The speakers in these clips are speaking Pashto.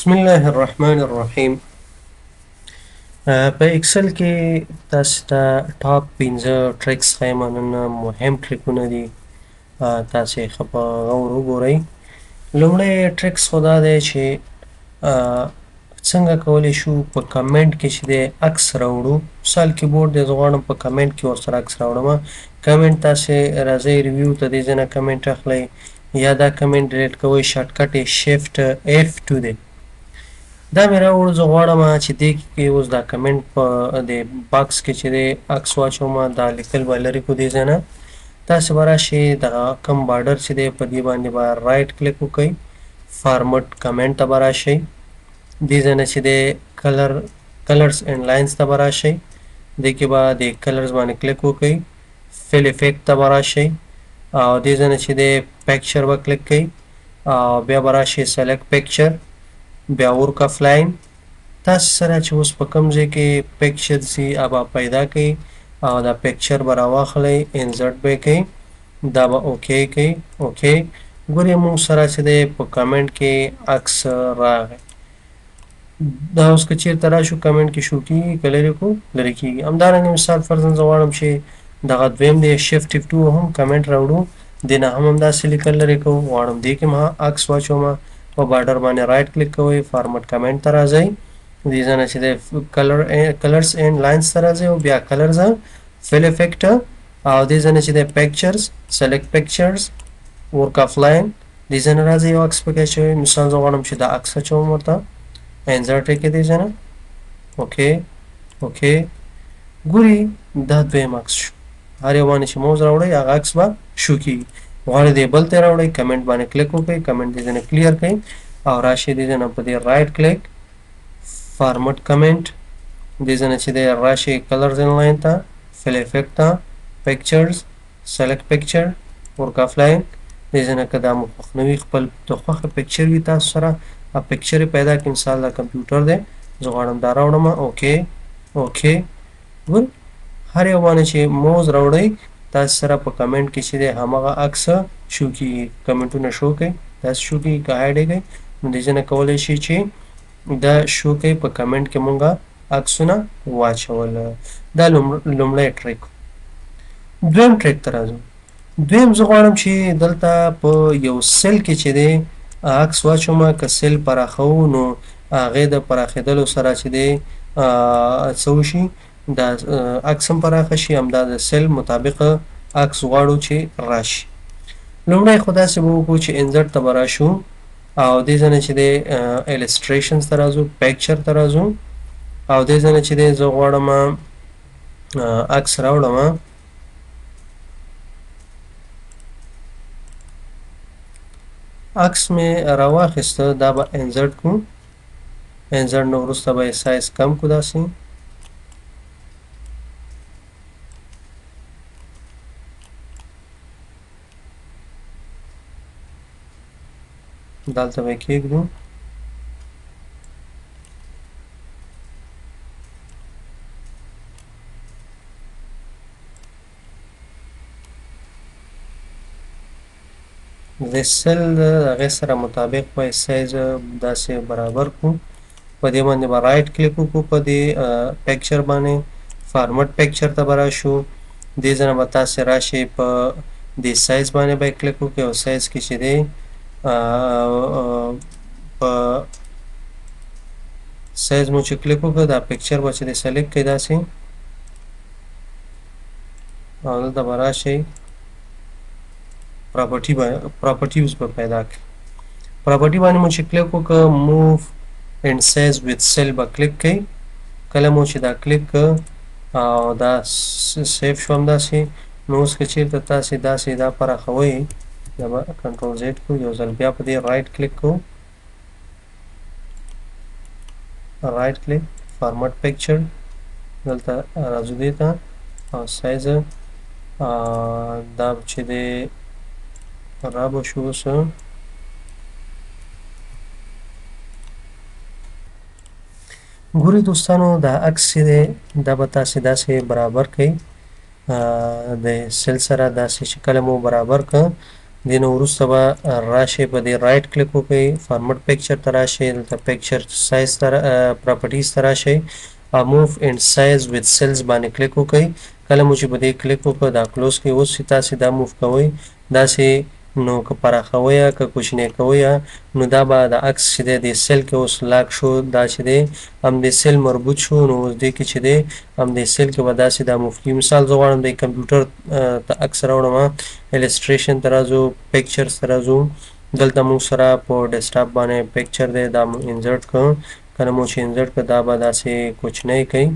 بسم الله الرحمن الرحیم. په ایکسل کې تاسو ته ټاپ 15 ټریکس ښیم. نن مهم ټریکونه دي، تاسو یې ښه په غور وګورئ. لومړی ټریکس خو دا دی چې څنګه کولی شو په کمنټ کې چې دی عکس راوړو. مثال کیبورډ دی، زه غواړم په کمنټ کې ورسره عکس راوړم. کمنټ تاسې راځئ ریویو ته، دې ځای نه کمنټ اخلئ یا دا کمنټ ډیلیټ کوئ، شارټکټ یې شیفټ F2 دی. دا مې راوړ، زه غواړم چې دې کې اوس دا کمنټ په دې باکس کې چې دی عکس واچوم. دا لیکل به لرې کړو دې ځای نه. تاسې به راشئ دغه کوم بارډر چې دی په دې باندې به رایټ کلیک وکئ، فارمټ کمنټ ته به راشئ. دې ځای نه چې دی کلرز اینډ لاینز ته به راشئ، دې کې به د کلرز باندې کلیک وکئ، فل افیکټ ته به راشئ او دې ځای نه چې دی پکچر به کلیک کئ او بیا به راشئ سلیکټ پکچر، بیا ورک اف لاین. تاسو سره چې اوس په کوم ځای کې پکچر سي هغه پیدا کړئ او دا پکچر به راواخلئ، انسرټ به یې کئ، دا به اوکې کئ. اوکې ګورئ موږ سره چې دی په کمنټ کې عکس راغی. دا اوس که چېرته راشو کمنټ کې شو کېږي که لرې کړو لرې کېږي. همدارنګه مثال فرضاً زه غواړم چې دغه دویم دی شفټ F2 هم کمنټ راوړو، دې نه هم همداسې لیکل لرې کوو. غواړم دې کې هم عکس واچوم، په بارډر باندې رایټ کلیک کوئ، فارمټ کمنټ ته راځئ، دې ځای نه چې دی کلرز اینډ لاینز ته راځئ او بیا کلرز فل افیکټ او دې ځای نه چې دی پکچرز سلیکټ پکچرز ورک اف لاین، دې ځای نه راځئ یو عکس پکې اچوئ. مثال زه غواړم چې دا عکس اچوم ورته، انسرټ یې کړئ دې ځای نه. اوکې اوکې ګورئ دا دویم عکس شو. هر یو باندې چې موز راوړئ هغه عکس به شو کېږي. غواړئ دې بل ته یې راوړئ، کمنټ باندې کلیک وکړئ، کمنټ دې ځای نه کلیر کړئ او راشئ دې ځای نه په دې رایټ کلیک فارمټ کمنټ، دې ځای نه چې دی راشئ کلرز اینډ لاین ته، فل افیکټ ته، پکچرز سلیکټ پکچر ورک اف لاین. دې ځای نه که دا مو خوښ نه وي، خپل د خوښه پکچر وي تاسو سره، پکچر یې پیدا کړئ. مثال دا کمپیوټر دی، زه غواړم دا راوړم. اوکې اوکې ګور هر یو باندې چې موز راوړئ تاسو سره په کمنټ کې چې دی هماغه عکس شو کېږي. کمنټونه شو کړئ، داسې شو کېږي که هایډ یې کړئ نو دې ځای نه کولی شئ چې دا شو کړئ په کمنټ کې مونږه عکسونه واچول. دا لومړی ټریک. دویم ټریک ته راځو. دویم زه غواړم چې دلته په یو سیل کې چې دی عکس واچوم. که سیل پراخوو نو هغې د پراخېدلو سره چې دی څه وشي، دا عکس هم پراخه شي، همدا د سیل مطابق عکس غواړو چې راشي. لومړی خو داسې به وکړو چې انسرټ ته به راشو او دې ځای نه چې دی السټریشنز ته راځو، پکچر ته راځو او دې ځای نه چې دی زه غواړم عکس راوړم. عکس مې راواخیسته، دا به انسرټ کړو، انسرټ نه وروسته به یې سایز کم کړو داسې. دلته به یې کېږدو. د سیل د هغې سره مطابق به یې سایز داسې برابر کړو. په دې باندې به رایټ کلیک وکړو، په دې پکچر باندې فارمټ پکچر ته به راشو. دې ځای نه به تاسې راشئ په دې سایز باندې به یې کلیک وکړئ او سایز کې چې دی په سایز مو چې کلیک وکړه دا پکچر به چې دی سلیکټ کړئ داسې او دلته به راشئ پراپرټیوز به پیدا کړئ. پراپرټي باندې مو چې کلیک وکړه موو اینډ سایز ویت سیل به کلیک کړئ. کله مو چې دا کلیک کړه او دا سیف شو همداسې. نو اوس که چېرته تاسې داسې دا پراخوئ، دا به کنټرول زیډ کړو، یو ځل بیا په دې رایټ کلیک کوو، رایټ کلیک فارمټ پکچر، دلته راځو دې ته او سایز دا چې دی را به شو. اوس ګورئ دوستانو دا عکس چې دی دا به تاسې داسې برابر کړئ د سیل سره، داسې چې کله مو برابر کړه دین وروسته به راشئ په دې رایټ کلیک وکړئ فارمټ پکچر ته راشئ دلته پکچر سایز ته پراپرټیز ته راشئ او موف اینډ سایز وذ سیلز باندې کلیک وکړئ کله مو چې په دې کلیک وکړ دا کلوز کړئ اوس چې تاسې دا موف کوئ داسې نو که پراخوئ یا که کوچنی کوئ نو دا به د عکس چې دی د سیل کې اوس لاک شو دا چې دی همدې سیل مربوط شو نو اوس دې کې چې دی همدې سیل کې به داسې دا موف کړي مثال زه غواړم د کمپیوټر ته عکس راوړم السټریشن ته راځو پکچرز ته راځو دلته موږ سره په ډیسکټاپ باندې پکچر دی دا مو انزرټ کړو کله مو چې انزرټ کړ دا به داسې کوچنی کوي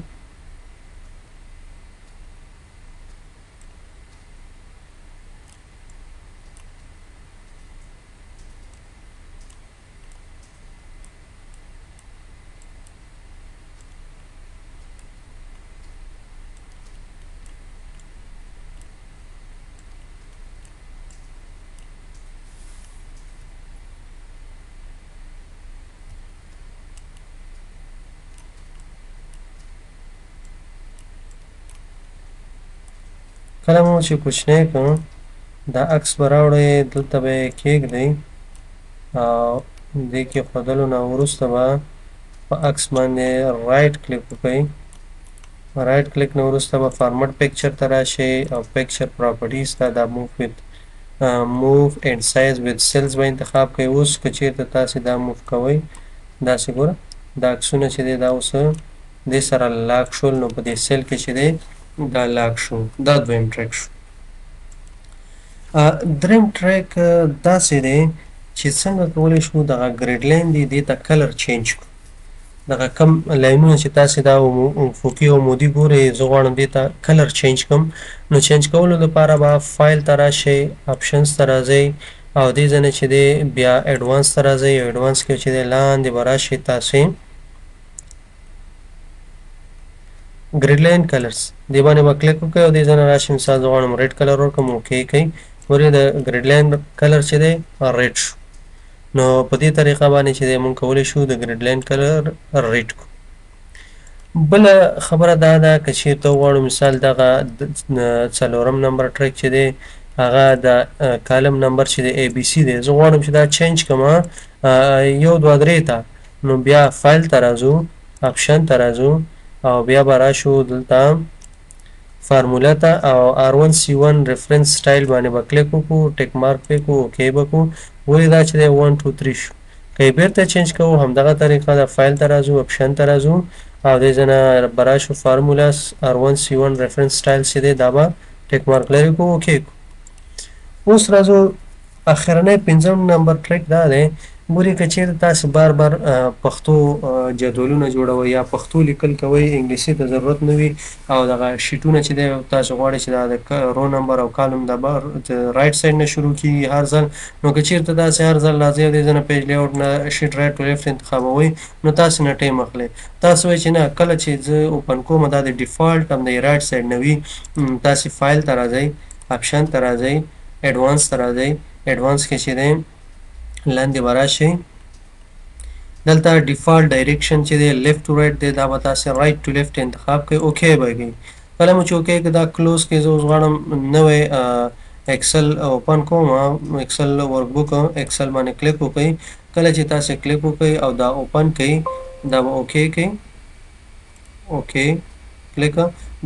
کله مو چې کوچنی کړ دا عکس به راوړئ دلته به یې کېږدئ او دې کې ښودلو نه وروسته به په عکس باندې رایټ کلیک وکړئ رایټ کلیک نه وروسته به فارمټ پکچر ته راشئ او پکچر پراپرټیز ته دا موف اینډ سایز وذ سیلز به انتخاب کړئ اوس که چیرته تاسې دا موف کوئ داسې ګوره دا عکسونه چې دی دا اوس دې سره لاک شول نو په دې سیل کې چې دی دا لاک شو دا دویم ټریک شو دریم ټریک داسې دی چې څنګه کولی شو دغه ګریډ لاین دی دې ته کلر چینج کړو دغه کم لاینونه چې تاسې دا افقي او عمودي ګورئ زه غواړم دې ته کلر چینج کړم نو چینج کولو لپاره به فایل ته راشئ آپشنز ته راځئ او دې ځای نه چې دی بیا ایډوانس ته راځئ ایډوانس کې چې دی لاندې به راشئ تاسې ګریډ لاین کلرز دې باندې به کلیک وکړئ او دې ځای نه راشئ مثال زه غواړم ریډ کلر ورکړم اوکې کوئ ګورئ د ګریډ لاین کلر چې دی ریډ شو نو په دې طریقه باندې چې دی مونږ کولی شو د ګریډ لاین کلر ریډ کړو بله خبره دا ده که چېرته وغواړو مثال دغه څلورم نمبر ټریک چې دی هغه د کالم نمبر چې دی اے بي سي دی زه غواړم چې دا چینج کړم یو دوه درې ته نو بیا فایل ته راځو آپشن ته راځو او بیا به راشو دلته فارمولا ته او R1C1 ریفرنس سټایل باندې به کلیک وکړو ټیک مارک پې کړو اوکې به کړو ولې دا چې دی 1 2 3 شو که یې بیرته چینج کوو همدغه طریقه ده فایل ته راځو آپشن ته راځو او دې ځای نه به راشو فارمولا R1C1 ریفرنس سټایل چې دی دا به ټیک مارک لرې کړو اوکې کړو اوس راځو اخرنی پنځم نمبر ټریک دا دی ګورئ که چېرته تاسې بار بار پښتو جدولونه جوړوئ یا پښتو لیکل کوئ انګلیسي ته ضرورت نه وي او دغه شیټونه چې دی تاسو غواړئ چې دا د رو نمبر او کالم د رایټ سایډ نه شروع کېږي هر ځل نو که چېرته داسې هر ځل راځئ او دې ځای نه پیج لیاوټ نه شیټ رایټ ټو لیفټ انتخابوئ نو تاسې نه ټایم اخلئ تاسو وایئ چې نه کله چې زه اوپن کوم دا د ډیفالټ هم د رایټ سایډ نه وي تاسې فایل ته راځئ آپشن ته راځئ ایډوانس ته راځئ ایډوانس کې چې دی لاندې به راشئ دلته ډیفالټ ډایرکشن چې دی لیفټ ټو رایټ دی دا به تاسې رایټ ټو لیفټ انتخاب کړئ اوکې به کوئ کله مو چې اوکې که دا کلوز کړئ زه اوس غواړم نوی ایکسل اوپن کوم ایکسل ورک بک ایکسل باندې کلیک وکړئ کله چې تاسې کلیک وکړئ او دا اوپن کړئ دا به اوکې کوئ اوکې کلیک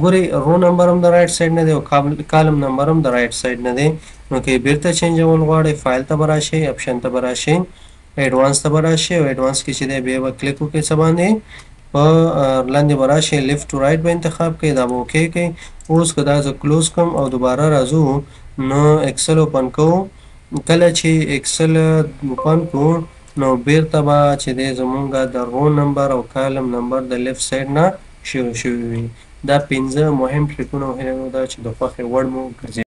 ګورئ رو نمبر هم د رایټ سایډ نه دی او کالم نمبر هم د رایټ سایډ نه دی نو که یې بیرته چینجول غواړئ فایل ته به راشئ آپشن ته به راشئ ایډوانس ته به راشئ او ایډوانس کې چې دی بیا به کلیک وکړئ څه باندې په لاندې به راشئ لیفټ ټو رایټ به انتخاب کړئ دا به اوکې کوئ اوس که دا زه کلوز کړم او دوباره راځو نو ایکسل اوپن کوو کله چې ایکسل اوپن کړو نو بیرته به چې دی زمونږ د رو نمبر او کالم نمبر د لیفټ سایډ نه شروع شوي وي دا پنځه مهم ټریکونه او هیله ده چې د خوښې وړ مو ګرځېدلي